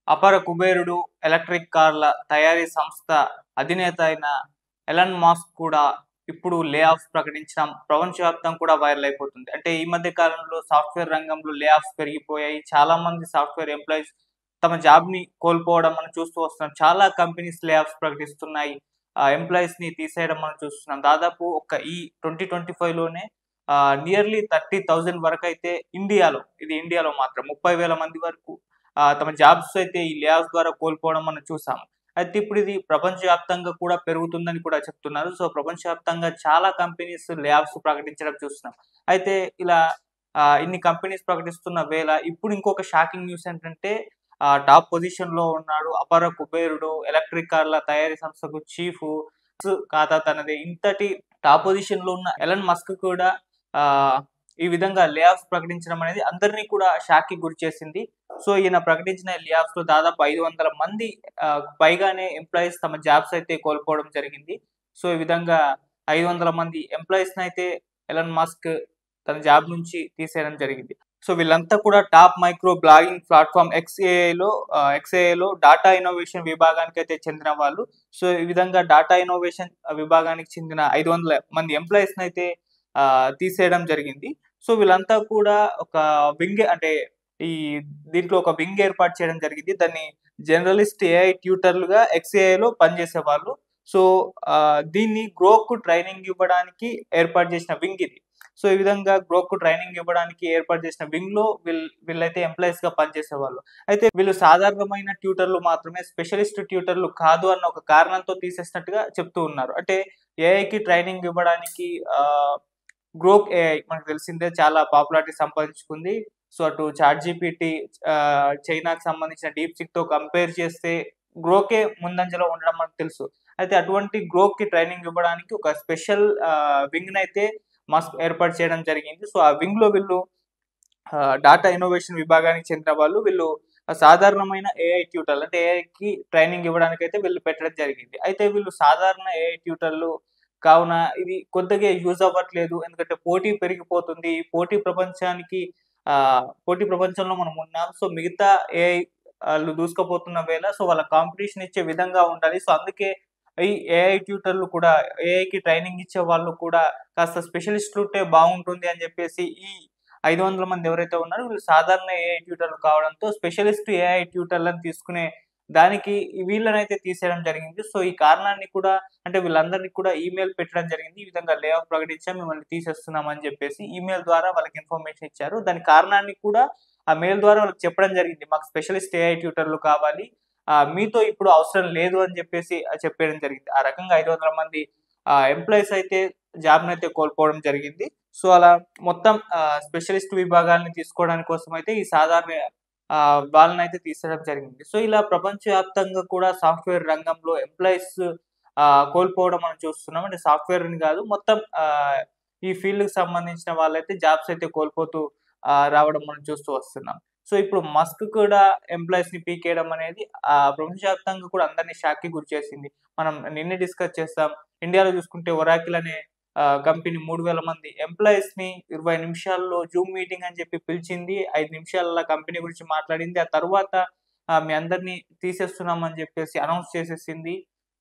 అపర కుబేరుడు ఎలక్ట్రిక్ కార్ల తయారీ సంస్థ అధినేత అయిన ఎలన్ మాస్క్ కూడా ఇప్పుడు లే ఆఫ్స్ ప్రకటించడం ప్రపంచవ్యాప్తంగా కూడా వైరల్ అయిపోతుంది. అంటే ఈ మధ్య కాలంలో సాఫ్ట్‌వేర్ రంగంలో లే ఆఫ్స్ పెరిగిపోయాయి. చాలా మంది సాఫ్ట్‌వేర్ ఎంప్లాయీస్ తమ జాబ్‌ని కోల్పోవడం మనం చూస్తూ వస్తున్నాం. చాలా కంపెనీస్ లే ఆఫ్స్ ప్రకటిస్తున్నాయి. ఎంప్లాయీస్‌ని తీసేయడం మనం చూస్తున్నాం. దాదాపు ఈ 2025లోనే నియర్లీ 30,000 వరకైతే ఇండియాలో మాత్రం 30,000 మంది వరకు తమ జాబ్స్ అయితే ఈ లే ఆఫ్స్ ద్వారా కోల్పోవడం మనం చూసాం. అయితే ఇప్పుడు ఇది ప్రపంచవ్యాప్తంగా కూడా పెరుగుతుందని కూడా చెప్తున్నారు. సో, ప్రపంచవ్యాప్తంగా చాలా కంపెనీస్ లే ఆఫ్స్ ప్రకటించడం చూస్తున్నాం. అయితే ఇలా ఇన్ని కంపెనీస్ ప్రకటిస్తున్న వేళ ఇప్పుడు ఇంకొక షాకింగ్ న్యూస్ ఏంటంటే టాప్ పొజిషన్‌లో ఉన్నాడు అపర కుబేరుడు ఎలక్ట్రిక్ కార్ల తయారీ సంస్థకు చీఫు ఖాతా తనదే. ఇంతటి టాప్ పొజిషన్‌లో ఉన్న ఎలన్ మస్క్ కూడా ఆహ్, ఈ విధంగా లే ఆఫ్స్ ప్రకటించడం అనేది అందరిని కూడా షాక్‌కి గురిచేసింది. సో, ఈయన ప్రకటించిన లే ఆఫ్స్‌లో దాదాపు 500 మంది పైగానే ఎంప్లాయీస్ తమ జాబ్స్ అయితే కోల్పోవడం జరిగింది. సో, ఈ విధంగా 500 మంది ఎంప్లాయీస్‌నైతే ఎలన్ మస్క్ తన జాబ్ నుంచి తీసేయడం జరిగింది. సో, వీళ్ళంతా కూడా టాప్ మైక్రో బ్లాగింగ్ ప్లాట్‌ఫార్మ్ ఎక్స్‌ఏఐలో డాటా ఇన్నోవేషన్ విభాగానికైతే చెందిన వాళ్ళు. సో, ఈ విధంగా డాటా ఇన్నోవేషన్ విభాగానికి చెందిన 500 మంది ఎంప్లాయీస్‌నైతే తీసేయడం జరిగింది. సో, వీళ్ళంతా కూడా ఒక అంటే ఈ దీంట్లో ఒక వింగ్ ఏర్పాటు చేయడం జరిగింది. దాన్ని జనరలిస్ట్ ఏఐ ట్యూటర్‌లుగా ఎక్స్‌ఏఐలో పనిచేసేవాళ్ళు. సో, దీన్ని గ్రోకు ట్రైనింగ్ ఇవ్వడానికి ఏర్పాటు చేసిన వింగ్ ఇది. సో, ఈ విధంగా గ్రోకు ట్రైనింగ్ ఇవ్వడానికి ఏర్పాటు చేసిన వింగ్‌లో వీళ్ళైతే ఎంప్లాయీస్‌గా పనిచేసేవాళ్ళు. అయితే వీళ్ళు సాధారణమైన ట్యూటర్‌లు మాత్రమే, స్పెషలిస్ట్ ట్యూటర్‌లు కాదు అన్న ఒక కారణంతో తీసేసినట్టుగా చెప్తూ ఉన్నారు. అంటే ఏఐకి ట్రైనింగ్ ఇవ్వడానికి గ్రోక్ ఏఐ మనకు తెలిసిందే చాలా పాపులారిటీ సంపాదించుకుంది. సో, అటు చాట్‌జీపీటీ చైనాకి సంబంధించిన డీప్‌సీక్‌తో కంపేర్ చేస్తే గ్రోకే ముందంజలో ఉండడం మనకు తెలుసు. అయితే అటువంటి గ్రోక్‌కి ట్రైనింగ్ ఇవ్వడానికి ఒక స్పెషల్ వింగ్‌నైతే మస్క్ ఏర్పాటు చేయడం జరిగింది. సో, ఆ వింగ్‌లో వీళ్ళు డాటా ఇన్నోవేషన్ విభాగానికి చెందిన వాళ్ళు. వీళ్ళు సాధారణమైన ఏఐ ట్యూటర్లు అంటే ఏఐకి ట్రైనింగ్ ఇవ్వడానికైతే వీళ్ళు పెట్టడం జరిగింది. అయితే వీళ్ళు సాధారణ ఏఐ ట్యూటర్లు కావున ఇది కొద్దిగా యూజ్ అవ్వట్లేదు. ఎందుకంటే పోటీ పెరిగిపోతుంది. ఈ పోటీ ప్రపంచంలో మనం ఉన్నాం. సో, మిగతా ఏఐ ఆళ్ళు దూసుకుపోతున్న వేళ సో, వాళ్ళ కాంపిటీషన్ ఇచ్చే విధంగా ఉండాలి. సో, అందుకే ఈ ఏఐ ట్యూటర్లు కూడా ఏఐకి ట్రైనింగ్ ఇచ్చే వాళ్ళు కూడా కాస్త స్పెషలిస్ట్‌లుంటే బావుంటుంది అని జెప్పేసి ఈ 500 మంది ఎవరైతే ఉన్నారో వీళ్ళు సాధారణ ఏఐ ట్యూటర్లు కావడంతో స్పెషలిస్ట్ ఏఐ ట్యూటర్‌లని తీసుకునే దానికి వీళ్ళనైతే తీసేయడం జరిగింది. సో, ఈ కారణాన్ని కూడా అంటే వీళ్ళందరిని కూడా ఈమెయిల్ పెట్టడం జరిగింది. ఈ విధంగా లే ఆఫ్ ప్రకటించాం. మిమ్మల్ని తీసేస్తున్నాం అని జెప్పేసి ఈమెయిల్ ద్వారా వాళ్ళకి ఇన్ఫర్మేషన్ ఇచ్చారు. దాని కారణాన్ని కూడా ఆ మెయిల్ ద్వారా వాళ్ళకి చెప్పడం జరిగింది. మాకు స్పెషలిస్ట్ ఏఐ ట్యూటర్‌లు కావాలి. మీతో ఇప్పుడు అవసరం లేదు అని జెప్పేసి చెప్పేయడం జరిగింది. ఆ రకంగా 500 మంది ఎంప్లాయీస్ అయితే జాబ్‌నైతే కోల్పోవడం జరిగింది. సో, అలా మొత్తం స్పెషలిస్ట్ విభాగాల్ని తీసుకోవడానికి కోసమైతే ఈ సాధారణ వాళ్ళనైతే తీసేయడం జరిగింది. సో, ఇలా ప్రపంచవ్యాప్తంగా కూడా సాఫ్ట్‌వేర్ రంగంలో ఎంప్లాయీస్ కోల్పోవడం మనం చూస్తున్నాం. అంటే సాఫ్ట్‌వేర్ అని గాదు మొత్తం ఈ ఫీల్డ్‌కి సంబంధించిన వాళ్ళైతే జాబ్స్ అయితే కోల్పోతూ రావడం మనం చూస్తూ వస్తున్నాం. సో, ఇప్పుడు మస్క్ కూడా ఎంప్లాయీస్‌ని పీకేయడం అనేది ప్రపంచవ్యాప్తంగా కూడా అందరిని షాక్‌కి గురిచేసింది. మనం నిన్నే డిస్కస్ చేసాం. ఇండియాలో చూసుకుంటే ఒరాకిల్ అనే కంపెనీ 3,000 మంది ఎంప్లాయీస్‌ని 20 నిమిషాల్లో జూమ్ మీటింగ్ అని చెప్పి పిలిచింది. 5 నిమిషాలలో కంపెనీ గురించి మాట్లాడింది. ఆ తరువాత మీ అందరిని తీసేస్తున్నాం అని చెప్పేసి అనౌన్స్ చేసేసింది.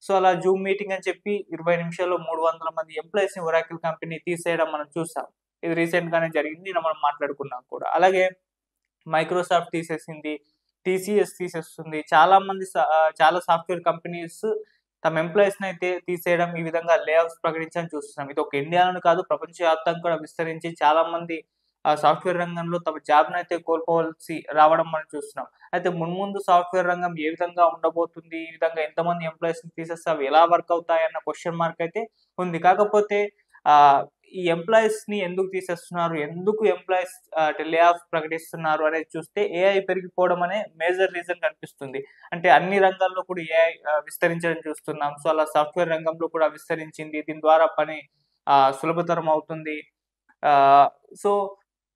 సో, అలా జూమ్ మీటింగ్ అని చెప్పి 20 నిమిషాల్లో 300 మంది ఎంప్లాయీస్‌ని ఒరాకిల్ కంపెనీ తీసేయడం మనం చూసాం. ఇది రీసెంట్‌గానే జరిగింది. నిన్న మనం మాట్లాడుకున్నాం కూడా. అలాగే మైక్రోసాఫ్ట్ తీసేసింది. టీసీఎస్ తీసేస్తుంది. చాలా సాఫ్ట్‌వేర్ కంపెనీస్ తమ ఎంప్లాయీస్‌నైతే తీసేయడం, ఈ విధంగా లే ఆఫ్స్ ప్రకటించడం చూస్తున్నాం. ఇది ఒక ఇండియాలోనే కాదు ప్రపంచవ్యాప్తంగా కూడా విస్తరించి చాలా మంది సాఫ్ట్‌వేర్ రంగంలో తమ జాబ్‌నైతే కోల్పోవాల్సి రావడం మనం చూస్తున్నాం. అయితే మున్ముందు సాఫ్ట్‌వేర్ రంగం ఏ విధంగా ఉండబోతుంది? ఈ విధంగా ఎంతమంది ఎంప్లాయీస్‌ని తీసేస్తే అవి ఎలా వర్క్ అవుతాయన్న క్వెషన్ మార్క్ అయితే ఉంది. కాకపోతే ఆహ్, ఈ ఎంప్లాయీస్‌ని ఎందుకు తీసేస్తున్నారు? ఎందుకు ఎంప్లాయీస్ లే ఆఫ్ ప్రకటిస్తున్నారు అనేది చూస్తే ఏఐ పెరిగిపోవడం అనే మేజర్ రీజన్ కనిపిస్తుంది. అంటే అన్ని రంగాల్లో కూడా ఏఐ విస్తరించడం చూస్తున్నాం. సో, అలా సాఫ్ట్‌వేర్ రంగంలో కూడా విస్తరించింది. దీని ద్వారా పని సులభతరం అవుతుంది. ఆహ్, సో,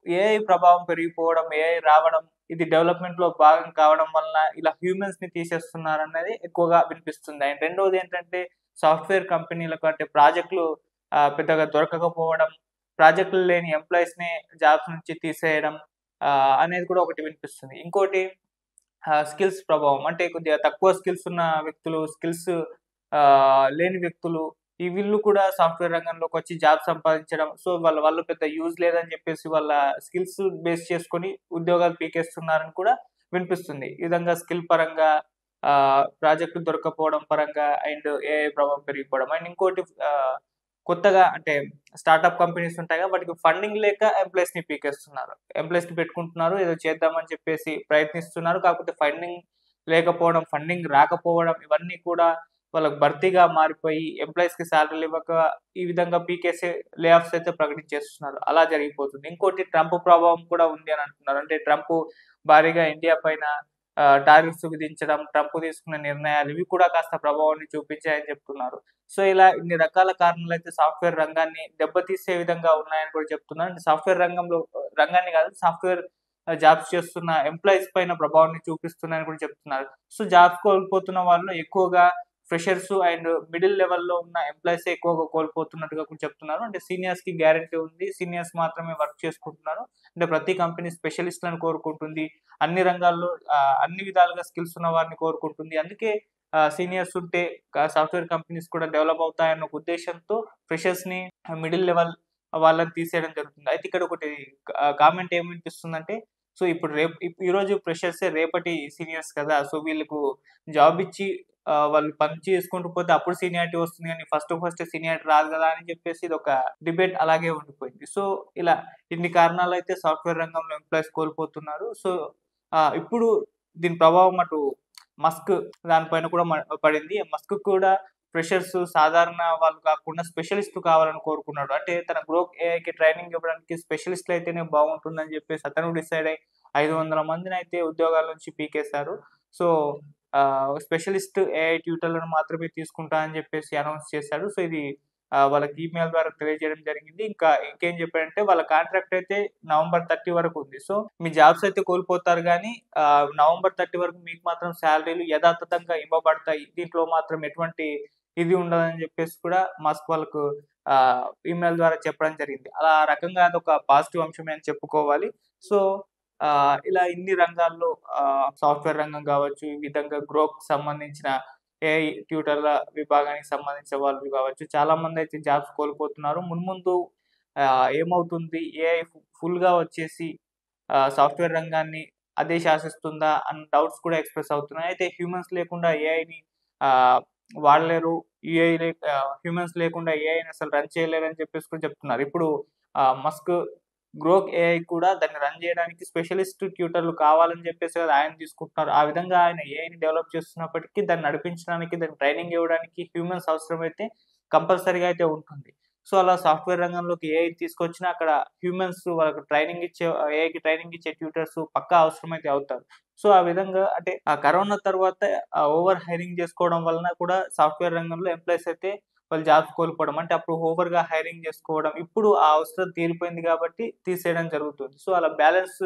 ఏఐ ప్రభావం పెరిగిపోవడం, ఏఐ రావడం, ఇది డెవలప్‌మెంట్‌లో భాగం కావడం వలన ఇలా హ్యూమన్స్‌ని తీసేస్తున్నారన్నది ఎక్కువగా వినిపిస్తుంది. అండ్ రెండోదేంటంటే సాఫ్ట్‌వేర్ కంపెనీలకు అంటే ప్రాజెక్ట్‌లు పెద్దగా దొరకకపోవడం, ప్రాజెక్ట్‌లు లేని ఎంప్లాయీస్‌ని జాబ్స్ నుంచి తీసేయడం అనేది కూడా ఒకటి వినిపిస్తుంది. ఇంకోటి స్కిల్స్ ప్రభావం. అంటే కొద్దిగా తక్కువ స్కిల్స్ ఉన్న వ్యక్తులు, స్కిల్స్ లేని వ్యక్తులు వీళ్ళు కూడా సాఫ్ట్‌వేర్ రంగంలోకొచ్చి జాబ్ సంపాదించడం. సో, వాళ్ళు పెద్ద యూజ్ లేదని చెప్పేసి వాళ్ళ స్కిల్స్ బేస్ చేసుకొని ఉద్యోగాలు పీకేస్తున్నారని కూడా వినిపిస్తుంది. ఈ విధంగా స్కిల్ పరంగా ప్రాజెక్టులు దొరక్కపోవడం పరంగా అండ్ ఏఐ ప్రభావం పెరిగిపోవడం. అండ్ ఇంకోటి కొత్తగా అంటే స్టార్టప్ కంపెనీస్ ఉంటాయిగా వాటికి ఫండింగ్ లేక ఎంప్లాయీస్‌ని పీకేస్తున్నారు. ఎంప్లాయీస్‌ని పెట్టుకుంటున్నారు. ఏదో చేద్దామని చెప్పేసి ప్రయత్నిస్తున్నారు. కాకపోతే ఫండింగ్ లేకపోవడం, ఫండింగ్ రాకపోవడం ఇవన్నీ కూడా వాళ్ళకి భర్తీగా మారిపోయి ఎంప్లాయీస్‌కి సాలరీలు ఇవ్వక ఈ విధంగా పీకేసే లే ఆఫ్స్ అయితే ప్రకటించేస్తున్నారు. అలా జరిగిపోతుంది. ఇంకోటి ట్రంప్ ప్రభావం కూడా ఉంది అని అంటున్నారు. అంటే ట్రంప్ భారీగా ఇండియా పైన టారిఫ్స్ విధించడం, ట్రంప్ తీసుకున్న నిర్ణయాలు ఇవి కూడా కాస్త ప్రభావాన్ని చూపించాయని చెప్తున్నారు. సో, ఇలా ఇన్ని రకాల కారణాలైతే సాఫ్ట్‌వేర్ రంగాన్ని దెబ్బతీసే విధంగా ఉన్నాయని కూడా చెప్తున్నారు. అంటే సాఫ్ట్‌వేర్ రంగాన్ని కాదు సాఫ్ట్‌వేర్ జాబ్స్ చేస్తున్న ఎంప్లాయీస్ పైన ప్రభావాన్ని చూపిస్తున్నాయని కూడా చెప్తున్నారు. సో, జాబ్స్ కోల్పోతున్న వాళ్ళు ఎక్కువగా ఫ్రెషర్స్ అండ్ మిడిల్ లెవెల్‌లో ఉన్న ఎంప్లాయీసే ఎక్కువగా కోల్పోతున్నట్టుగా కూడా చెప్తున్నారు. అంటే సీనియర్స్‌కి గ్యారంటీ ఉంది. సీనియర్స్ మాత్రమే వర్క్ చేసుకుంటున్నారు. అంటే ప్రతి కంపెనీ స్పెషలిస్ట్‌లను కోరుకుంటుంది. అన్ని రంగాల్లో అన్ని విధాలుగా స్కిల్స్ ఉన్న వారిని కోరుకుంటుంది. అందుకే సీనియర్స్ ఉంటే సాఫ్ట్‌వేర్ కంపెనీస్ కూడా డెవలప్ అవుతాయన్న ఒక ఉద్దేశ్యంతో ఫ్రెషర్స్‌ని మిడిల్ లెవెల్ వాళ్ళని తీసేయడం జరుగుతుంది. అయితే ఇక్కడ ఒకటి కామెంట్ ఏమి వినిపిస్తుందంటే, సో, ఇప్పుడు ఈరోజు ఫ్రెషర్సే రేపటి సీనియర్స్ కదా! సో, వీళ్ళకు జాబ్ ఇచ్చి వాళ్ళు పని చేసుకుంటూ పోతే అప్పుడు సీనియారిటీ వస్తుంది గానీ ఫస్ట్ సీనియారిటీ రాదు గదా! అని చెప్పేసి ఇదొక డిబేట్ అలాగే ఉండిపోయింది. సో, ఇలా ఇన్ని కారణాలైతే సాఫ్ట్‌వేర్ రంగంలో ఎంప్లాయీస్ కోల్పోతున్నారు. సో, ఇప్పుడు దీని ప్రభావం అటు మస్క్ దానిపైన కూడా పడింది. మస్క్ కూడా ఫ్రెషర్స్ సాధారణ వాళ్ళు కాకుండా స్పెషలిస్ట్‌లు కావాలని కోరుకున్నాడు. అంటే తన గ్రోక్ ఏఐకి ట్రైనింగ్ ఇవ్వడానికి స్పెషలిస్ట్‌లు అయితేనే బాగుంటుందని చెప్పేసి అతను డిసైడ్ అయ్యి 500 మందినైతే ఉద్యోగాల నుంచి పీకేశారు. సో, స్పెషలిస్ట్ ఏఐ ట్యూటర్‌లను మాత్రమే తీసుకుంటా అని చెప్పేసి అనౌన్స్ చేశాడు. సో, ఇది వాళ్ళకి ఈమెయిల్ ద్వారా తెలియజేయడం జరిగింది. ఇంకేం చెప్పాడంటే వాళ్ళ కాంట్రాక్ట్ అయితే నవంబర్ 30 వరకు ఉంది. సో, మీ జాబ్స్ అయితే కోల్పోతారు గానీ నవంబర్ 30 వరకు మీకు మాత్రం సాలరీలు యథాతథంగా ఇవ్వబడతాయి. దీంట్లో మాత్రం ఎటువంటి ఇది ఉండదని జెప్పేసి కూడా మస్క్ వాళ్ళకు ఈమెయిల్ ద్వారా చెప్పడం జరిగింది. అలా ఆ రకంగా అదొక పాజిటివ్ అంశమే అని చెప్పుకోవాలి. సో, ఇలా ఇన్ని రంగాల్లో సాఫ్ట్‌వేర్ రంగం గావచ్చు, ఈ విధంగా గ్రోక్‌కి సంబంధించిన ఏఐ ట్యూటర్‌ల విభాగానికి సంబంధించిన వాళ్ళు గావచ్చు, చాలా మందైతే జాబ్స్ కోల్పోతున్నారు. మున్ముందు ఏమవుతుంది? ఏఐ ఫుల్‌గా వచ్చేసి సాఫ్ట్‌వేర్ రంగాన్ని అదే శాసిస్తుందా అన్న డౌట్స్ కూడా ఎక్స్‌ప్రెస్ అవుతున్నాయి. అయితే హ్యూమన్స్ లేకుండా ఏఐని ఆహ్, వాడలేరు. హ్యూమన్స్ లేకుండా ఏఐని అసలు రన్ చేయలేరని చెప్పేసి కూడా చెప్తున్నారు. ఇప్పుడు మస్క్ గ్రోక్ ఏఐ కూడా దాన్ని రన్ చేయడానికి స్పెషలిస్ట్ ట్యూటర్‌లు కావాలని చెప్పేసి కదా ఆయన తీసుకుంటున్నారు. ఆ విధంగా ఆయన ఏఐని డెవలప్ చేస్తున్నప్పటికీ దాన్ని నడిపించడానికి, దానికి ట్రైనింగ్ ఇవ్వడానికి హ్యూమన్స్ అవసరమైతే కంపల్సరీగా అయితే ఉంటుంది. సో, అలా సాఫ్ట్‌వేర్ రంగంలోకి ఏఐ తీసుకొచ్చినా అక్కడ హ్యూమన్స్ వాళ్ళకి ఏఐకి ట్రైనింగ్ ఇచ్చే ట్యూటర్స్ పక్కా అవసరమైతే అవుతారు. సో, ఆ విధంగా అంటే ఆ కరోనా తర్వాత ఓవర్ హైరింగ్ చేసుకోవడం వలన కూడా సాఫ్ట్‌వేర్ రంగంలో ఎంప్లాయీస్ అయితే వాళ్ళు జాబ్స్ కోల్పోవడం. అంటే అప్పుడు ఓవర్‌గా హైరింగ్ చేసుకోవడం. ఇప్పుడు ఆ అవసరం తీరిపోయింది కాబట్టి తీసేయడం జరుగుతుంది. సో, అలా బ్యాలెన్స్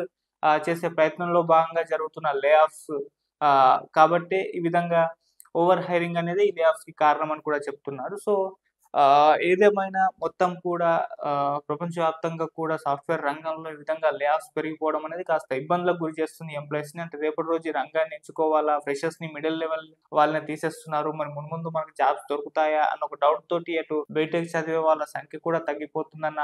చేసే ప్రయత్నంలో భాగంగా జరుగుతున్న లే ఆఫ్స్ కాబట్టే ఈ విధంగా ఓవర్ హైరింగ్ అనేది ఈ లే ఆఫ్స్‌కి కారణం అని కూడా చెప్తున్నారు. సో, ఏదేమైనా మొత్తం కూడా ప్రపంచవ్యాప్తంగా కూడా సాఫ్ట్‌వేర్ రంగంలో ఈ విధంగా లే ఆఫ్స్ పెరిగిపోవడం అనేది కాస్త ఇబ్బందులకు గురి చేస్తుంది ఎంప్లాయీస్‌ని. అంటే రేపటి రోజు ఈ రంగాన్ని ఎంచుకోవాలా? ఫ్రెషర్స్‌ని మిడిల్ లెవెల్ వాళ్ళని తీసేస్తున్నారు. మరి మున్ముందు మనకు జాబ్స్ దొరుకుతాయా? అన్న ఒక డౌట్ తోటి అటు బీటెక్ చదివే వాళ్ళ సంఖ్య కూడా తగ్గిపోతుందన్న